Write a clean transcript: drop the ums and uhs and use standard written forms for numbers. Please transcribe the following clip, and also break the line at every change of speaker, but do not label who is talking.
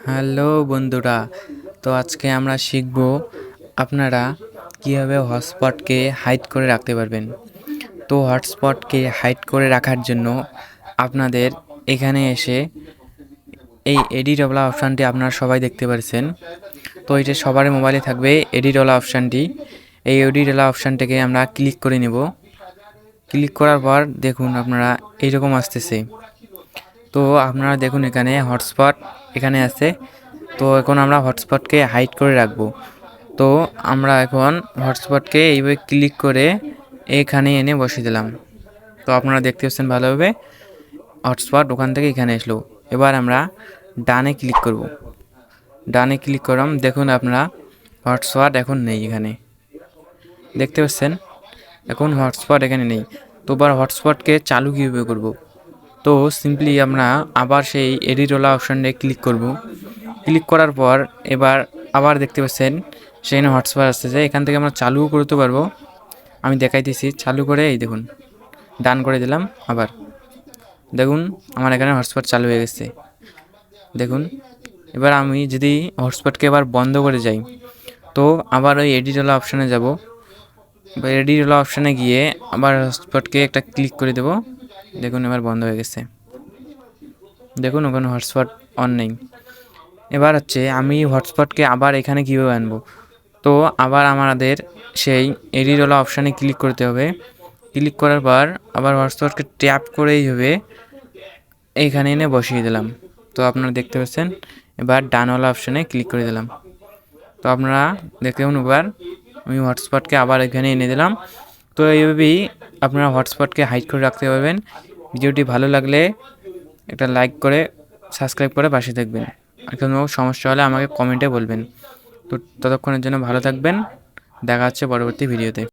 Hello বন্ধুরা, তো আজকে আমরা শিখব আপনারা কীভাবে হটস্পটকে হাইড করে রাখতে পারবেন। তো হটস্পটকে হাইড করে রাখার জন্য আপনাদের এখানে এসে এই এডিট ওয়ালা অপশানটি আপনারা সবাই দেখতে পাচ্ছেন। তো এটা সবার মোবাইলে থাকবে এডিট ওয়ালা অপশানটি। এই এডিট ওয়ালা অপশানটাকে আমরা ক্লিক করে নেব। ক্লিক করার পর দেখুন আপনারা এইরকম আসতেছে। তো আপনারা দেখুন এখানে হটস্পট এখানে আছে। তো এখন আমরা হটস্পটকে হাইড করে রাখবো। তো আমরা এখন হটস্পটকে এইভাবে ক্লিক করে এখানে এনে বসিয়ে দিলাম। তো আপনারা দেখতে পাচ্ছেন ভালোভাবে হটস্পট ওখান থেকে এখানে আসলো। এবার আমরা ডানে ক্লিক করব। ডানে ক্লিক করলাম, দেখুন আপনারা হটস্পট এখন নেই এখানে, দেখতে পাচ্ছেন এখন হটস্পট এখানে নেই। তো এবার হটস্পটকে চালু কীভাবে করব। তো সিম্পলি আমরা আবার সেই এডিটওয়ালা অপশানে ক্লিক করব। ক্লিক করার পর এবার আবার দেখতে পাচ্ছেন সেখানে হটস্পট আসতেছে। এখান থেকে আমরা চালুও করতে পারবো। আমি দেখাইতেছি চালু করে, এই দেখুন ডান করে দিলাম। আবার দেখুন আমার এখানে হটস্পট চালু হয়ে গেছে। দেখুন এবার আমি যদি হটস্পটকে এবার বন্ধ করে যাই, তো আবার ওই এডিটওয়ালা অপশানে যাব। এডিটওয়ালা অপশানে গিয়ে আবার হটস্পটকে একটা ক্লিক করে দেব। দেখুন এবার বন্ধ হয়ে গেছে। দেখুন ওখানে হটস্পট অন নেই। এবার হচ্ছে আমি হটস্পটকে আবার এখানে কীভাবে আনবো। তো আবার আমাদের সেই এডিটওয়ালা অপশানে ক্লিক করতে হবে। ক্লিক করার পর আবার হটস্পটকে ট্যাপ করেই হবে এইখানে এনে বসিয়ে দিলাম। তো আপনারা দেখতে পাচ্ছেন এবার ডানওয়ালা অপশানে ক্লিক করে দিলাম। তো আপনারা দেখুন এবার আমি হটস্পটকে আবার এখানে এনে দিলাম। তো এইভাবেই আপনারা হটস্পটকে হাইড করে রাখতে পারবেন। ভিডিওটি ভালো লাগলে একটা লাইক করে সাবস্ক্রাইব করে পাশে থাকবেন। আর কোনো সমস্যা হলে আমাকে কমেন্টে বলবেন। তো ততক্ষণের জন্য ভালো থাকবেন। দেখা হচ্ছে পরবর্তী ভিডিওতে।